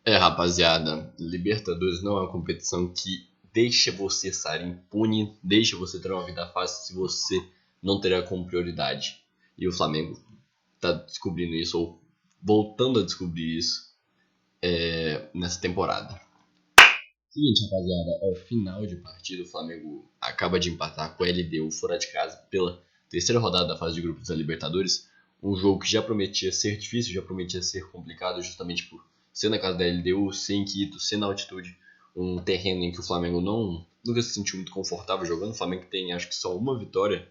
Rapaziada, Libertadores não é uma competição que deixa você sair impune, deixa você ter uma vida fácil se você não terá como prioridade. E o Flamengo tá descobrindo isso, ou voltando a descobrir isso nessa temporada. Seguinte, rapaziada, é o final de partida. O Flamengo acaba de empatar com a LDU fora de casa pela terceira rodada da fase de grupos da Libertadores. Um jogo que já prometia ser difícil, já prometia ser complicado, justamente por ser na casa da LDU, ser em Quito, ser na altitude. Um terreno em que o Flamengo nunca se sentiu muito confortável jogando. O Flamengo tem, acho que só uma vitória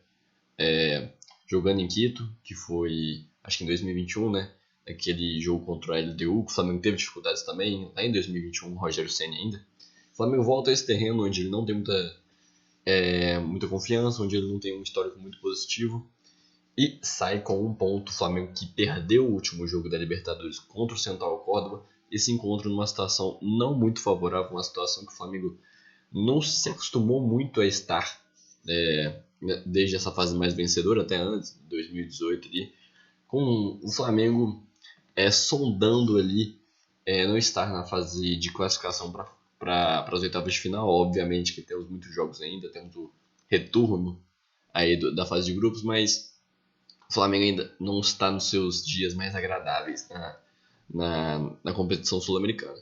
jogando em Quito, que foi, acho que em 2021, né? Aquele jogo contra a LDU, que o Flamengo teve dificuldades também, lá em 2021, o Rogério Ceni ainda. O Flamengo volta a esse terreno onde ele não tem muita confiança, onde ele não tem um histórico muito positivo e sai com um ponto. O Flamengo que perdeu o último jogo da Libertadores contra o Central Córdoba e se encontra numa situação não muito favorável, uma situação que o Flamengo não se acostumou muito a estar desde essa fase mais vencedora, até antes, 2018 ali, com o Flamengo sondando ali não estar na fase de classificação para as oitavas de final. Obviamente que temos muitos jogos ainda, temos o retorno aí da fase de grupos, mas o Flamengo ainda não está nos seus dias mais agradáveis na competição sul-americana.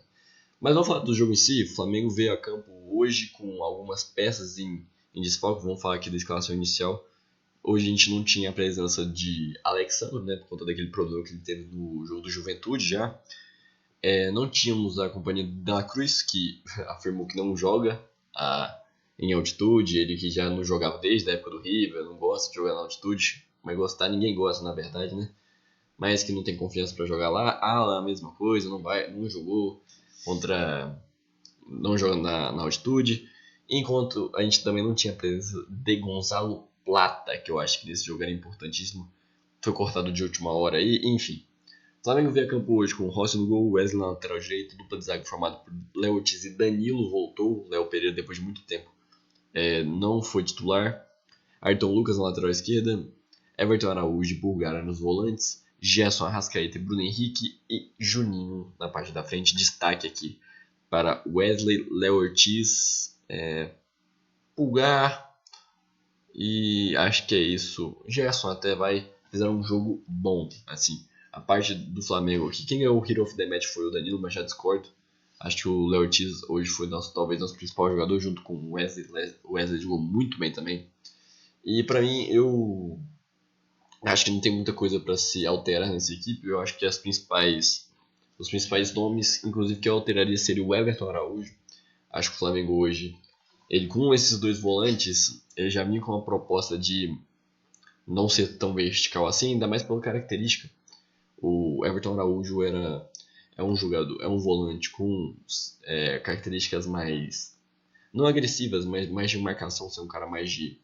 Mas vamos falar do jogo em si. O Flamengo veio a campo hoje com algumas peças em desfalque. Vamos falar aqui da escalação inicial. Hoje a gente não tinha a presença de Alexandre, né, por conta daquele problema que ele teve no jogo do Juventude já. Não tínhamos a companhia da Cruz, que afirmou que não joga em altitude. Ele que já não jogava desde a época do River, não gosta de jogar na altitude. Mas gostar ninguém gosta, na verdade, né? Mas que não tem confiança para jogar lá. Alan, a mesma coisa, não jogou contra... não joga na altitude. Enquanto a gente também não tinha a presença de Gonzalo Plata, que eu acho que nesse jogo era importantíssimo. Foi cortado de última hora aí, enfim. O Flamengo veio a campo hoje com Rossi no gol, Wesley na lateral direito, dupla de zaga formada por Léo Ortiz e Danilo voltou. Léo Pereira, depois de muito tempo, não foi titular. Ayrton Lucas na lateral esquerda, Everton Araújo e Bulgara nos volantes, Gerson Arrascaeta e Bruno Henrique e Juninho na parte da frente. Destaque aqui para Wesley, Léo Ortiz, Pulgar e acho que é isso. Gerson até fizeram um jogo bom, assim. A parte do Flamengo aqui, quem ganhou o Hero of the Match foi o Danilo, mas já discordo. Acho que o Léo Ortiz hoje foi talvez nosso principal jogador, junto com o Wesley. O Wesley jogou muito bem também. E pra mim, eu acho que não tem muita coisa para se alterar nessa equipe. Eu acho que os principais nomes, inclusive, que eu alteraria seria o Everton Araújo. Acho que o Flamengo hoje, ele com esses dois volantes, ele já vinha com uma proposta de não ser tão vertical assim, ainda mais pela característica. O Everton Araújo é um volante com características mais, não agressivas, mas mais de marcação, ser um cara mais de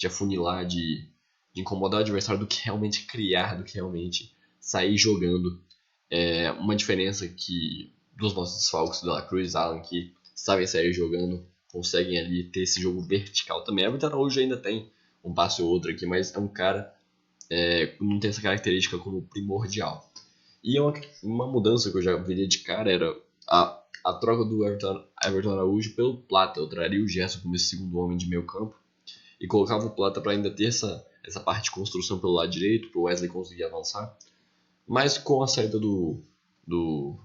afunilar, de incomodar o adversário do que realmente criar, do que realmente sair jogando. Uma diferença que dos nossos desfalques, da Cruz, Alan, que sabem sair jogando, conseguem ali ter esse jogo vertical também. Everton Araújo ainda tem um passe ou outro aqui, mas é um cara não tem essa característica como primordial. E uma mudança que eu já veria de cara era a troca do Everton Araújo pelo Plata. Eu traria o Gerson como esse segundo homem de meio campo e colocava o Plata para ainda ter essa parte de construção pelo lado direito, para o Wesley conseguir avançar. Mas com a saída do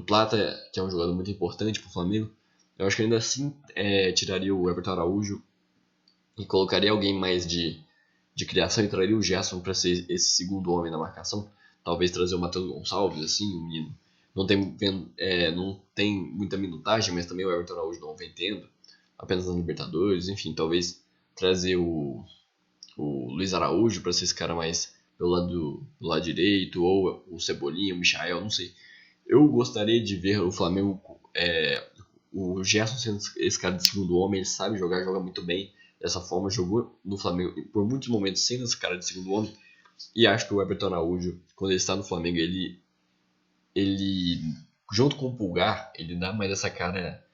Plata, que é um jogador muito importante para o Flamengo, eu acho que ainda assim tiraria o Everton Araújo e colocaria alguém mais de criação e traria o Gerson para ser esse segundo homem na marcação. Talvez trazer o Matheus Gonçalves, assim, o menino. Não tem muita minutagem, mas também o Everton Araújo não vem tendo, apenas na Libertadores. Enfim, talvez trazer o Luiz Araújo para ser esse cara mais do lado direito, ou o Cebolinha, o Michael, não sei. Eu gostaria de ver o Flamengo, o Gerson sendo esse cara de segundo homem. Ele sabe jogar, joga muito bem. Dessa forma, jogou no Flamengo por muitos momentos sendo esse cara de segundo homem. E acho que o Everton Araújo, quando ele está no Flamengo, ele junto com o Pulgar, ele dá mais essa cara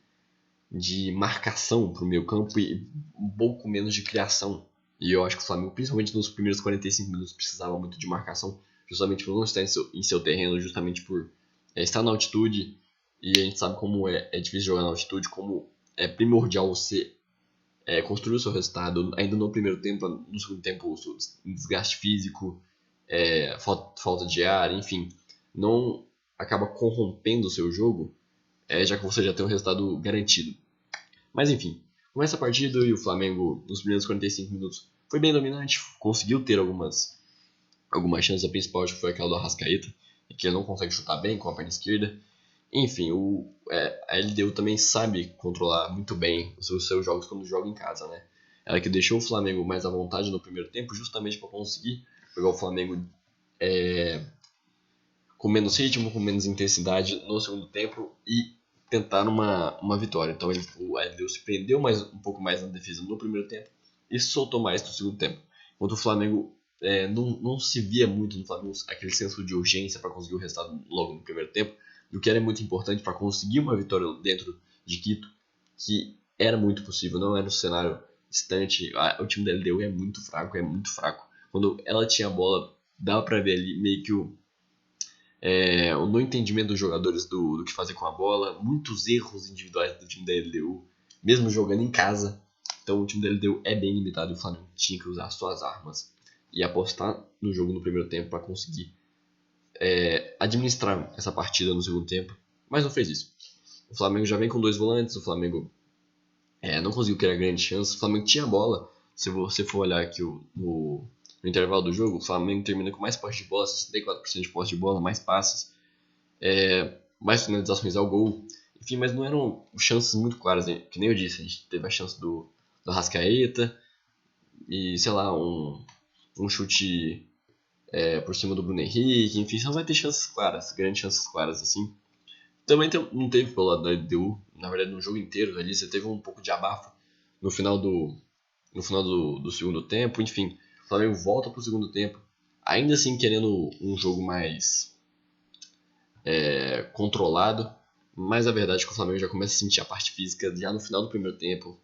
de marcação pro meio campo e um pouco menos de criação. E eu acho que o Flamengo, principalmente nos primeiros 45 minutos, precisava muito de marcação, justamente por não estar em seu terreno, justamente por estar na altitude E a gente sabe como é difícil jogar na altitude, como é primordial você construir o seu resultado ainda no primeiro tempo, no segundo tempo, o seu desgaste físico, falta de ar, enfim, não acaba corrompendo o seu jogo, já que você já tem um resultado garantido. Mas enfim, começa a partida e o Flamengo, nos primeiros 45 minutos, foi bem dominante, conseguiu ter algumas chances. A principal acho que foi aquela do Arrascaeta, que ele não consegue chutar bem com a perna esquerda. Enfim, a LDU também sabe controlar muito bem os seus jogos quando joga em casa, né? Ela que deixou o Flamengo mais à vontade no primeiro tempo, justamente para conseguir pegar o Flamengo com menos ritmo, com menos intensidade no segundo tempo e tentar uma vitória. Então a LDU se prendeu um pouco mais na defesa no primeiro tempo e soltou mais no segundo tempo. Enquanto o Flamengo não se via muito no Flamengo aquele senso de urgência para conseguir o resultado logo no primeiro tempo, do que era muito importante para conseguir uma vitória dentro de Quito, que era muito possível, não era um cenário distante. O time da LDU é muito fraco. Quando ela tinha a bola, dava para ver ali meio que o não entendimento dos jogadores do que fazer com a bola, muitos erros individuais do time da LDU, mesmo jogando em casa. Então o time da LDU é bem limitado e o Flamengo tinha que usar suas armas e apostar no jogo no primeiro tempo para conseguir administrar essa partida no segundo tempo, mas não fez isso. O Flamengo já vem com 2 volantes, o Flamengo não conseguiu criar grande chance, o Flamengo tinha bola. Se você for olhar aqui no intervalo do jogo, o Flamengo termina com mais posse de bola, 64% de posse de bola, mais passes, mais finalizações ao gol, enfim, mas não eram chances muito claras, né? Que nem eu disse, a gente teve a chance do Arrascaeta e, sei lá, um chute por cima do Bruno Henrique, enfim, você não vai ter chances claras, grandes chances claras assim. Também não teve pelo lado da LDU, na verdade no jogo inteiro ali você teve um pouco de abafo no final do segundo tempo, enfim, o Flamengo volta pro segundo tempo, ainda assim querendo um jogo mais controlado, mas a verdade é que o Flamengo já começa a sentir a parte física já no final do primeiro tempo.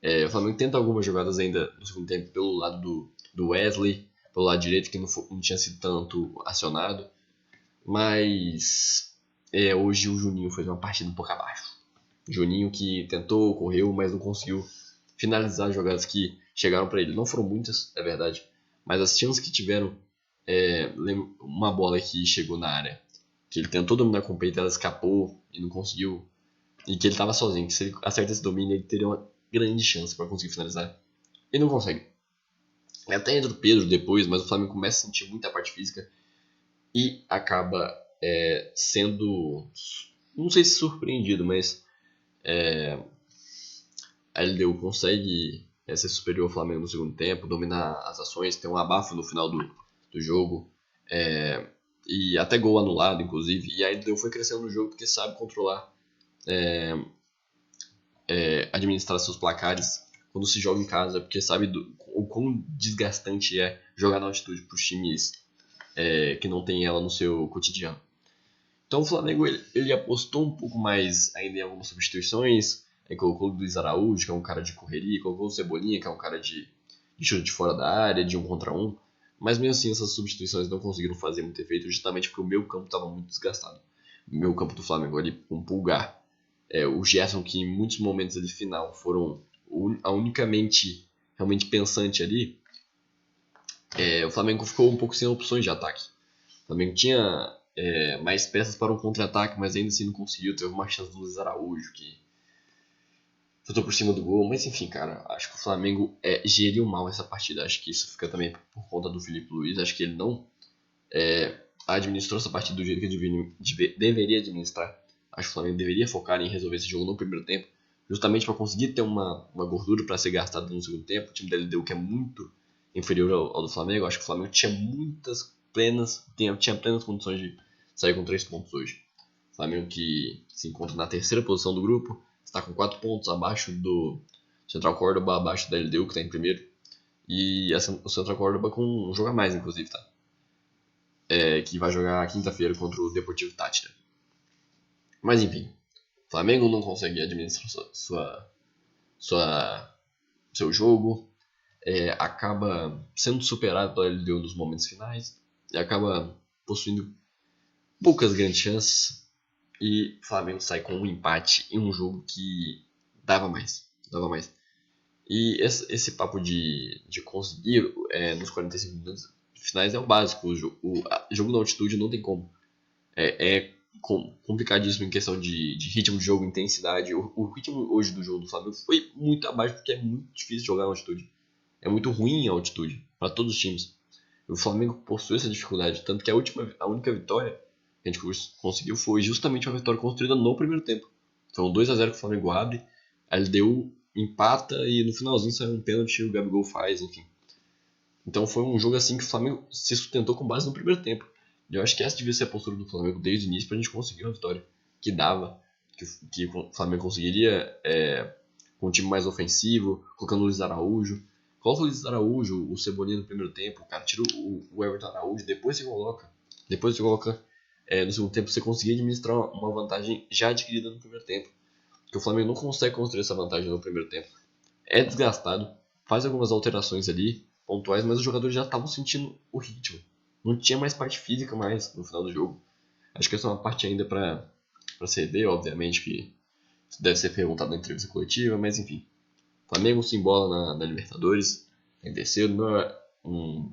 O Flamengo tenta algumas jogadas ainda no segundo tempo pelo lado do Wesley, pelo lado direito que não tinha sido tanto acionado, mas hoje o Juninho fez uma partida um pouco abaixo. Juninho que tentou, correu, mas não conseguiu finalizar as jogadas que chegaram para ele. Não foram muitas, é verdade, mas as chances que tiveram, uma bola que chegou na área, que ele tentou dominar com o peito, ela escapou e não conseguiu, e que ele estava sozinho, que se ele acerta esse domínio, ele teria uma grande chance para conseguir finalizar. Ele não consegue. Até entra o Pedro depois, mas o Flamengo começa a sentir muita parte física e acaba sendo, não sei se surpreendido, mas a LDU consegue ser superior ao Flamengo no segundo tempo, dominar as ações, ter um abafo no final do jogo, e até gol anulado, inclusive. E a LDU foi crescendo no jogo porque sabe controlar, administrar seus placares quando se joga em casa, porque sabe o quão desgastante é jogar na altitude para os times que não tem ela no seu cotidiano. Então o Flamengo ele apostou um pouco mais ainda em algumas substituições, colocou o Luiz Araújo, que é um cara de correria, colocou o Cebolinha, que é um cara de chute de fora da área, de 1 contra 1, mas mesmo assim essas substituições não conseguiram fazer muito efeito, justamente porque o meio campo estava muito desgastado. O meio campo do Flamengo ali com um Pulgar, o Gerson, que em muitos momentos ali final foram a unicamente realmente pensante ali, o Flamengo ficou um pouco sem opções de ataque. O Flamengo tinha mais peças para um contra-ataque, mas ainda assim não conseguiu. Teve uma chance do Luiz Araújo que chutou por cima do gol. Mas enfim, cara, acho que o Flamengo geriu mal essa partida. Acho que isso fica também por conta do Felipe Luiz. Acho que ele não administrou essa partida do jeito que deveria administrar. Acho que o Flamengo deveria focar em resolver esse jogo no primeiro tempo, justamente para conseguir ter uma gordura para ser gastada no segundo tempo. O time dele deu que é muito inferior ao do Flamengo. Acho que o Flamengo tinha tinha plenas condições de sair com 3 pontos hoje. O Flamengo que se encontra na terceira posição do grupo, está com 4 pontos abaixo do Central Córdoba, abaixo da LDU que está em primeiro, e o Central Córdoba com um jogo a mais, inclusive, tá? Que vai jogar quinta-feira contra o Deportivo Táchira. Mas enfim, o Flamengo não consegue administrar seu jogo, acaba sendo superado pela LDU nos momentos finais e acaba possuindo poucas grandes chances. e o Flamengo sai com um empate em um jogo que dava mais. E esse papo de conseguir nos 45 minutos finais é o básico. O jogo na altitude não tem como. É complicadíssimo em questão de ritmo de jogo, intensidade. O ritmo hoje do jogo do Flamengo foi muito abaixo porque é muito difícil jogar na altitude. É muito ruim a altitude para todos os times. O Flamengo possui essa dificuldade, tanto que a única vitória que a gente conseguiu foi justamente uma vitória construída no primeiro tempo. Foi um 2-0 que o Flamengo abre, a LDU empata e no finalzinho sai um pênalti e o Gabigol faz, enfim. Então foi um jogo assim que o Flamengo se sustentou com base no primeiro tempo. E eu acho que essa devia ser a postura do Flamengo desde o início pra gente conseguir uma vitória. Que dava, que o Flamengo conseguiria com um time mais ofensivo, colocando o Luiz Araújo. Coloca o Luiz Araújo, o Cebolinha no primeiro tempo, cara, tira o Everton Araújo, depois você coloca no segundo tempo, você conseguir administrar uma vantagem já adquirida no primeiro tempo. Porque o Flamengo não consegue construir essa vantagem no primeiro tempo. É desgastado, faz algumas alterações ali, pontuais, mas os jogadores já estavam sentindo o ritmo. Não tinha mais parte física mais no final do jogo. Acho que essa é uma parte ainda para ceder, obviamente, que isso deve ser perguntado na entrevista coletiva, mas enfim. Flamengo se embola na Libertadores, em terceiro, não é um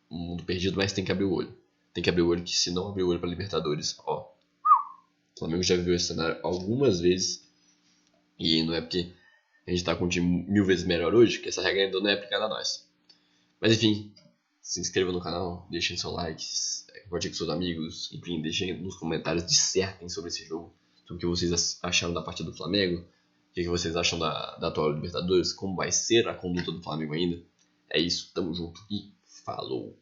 mundo perdido, mas tem que abrir o olho. Tem que abrir o olho, que se não abrir o olho para Libertadores, ó. O Flamengo já viveu esse cenário algumas vezes, e não é porque a gente tá com um time 1000 vezes melhor hoje, que essa regra ainda não é aplicada a nós. Mas enfim, se inscreva no canal, deixem seu like, compartilhem com seus amigos, enfim, deixem nos comentários, dissertem sobre esse jogo, sobre o que vocês acharam da partida do Flamengo, o que vocês acham da atual Libertadores, como vai ser a conduta do Flamengo ainda. É isso, tamo junto e falou!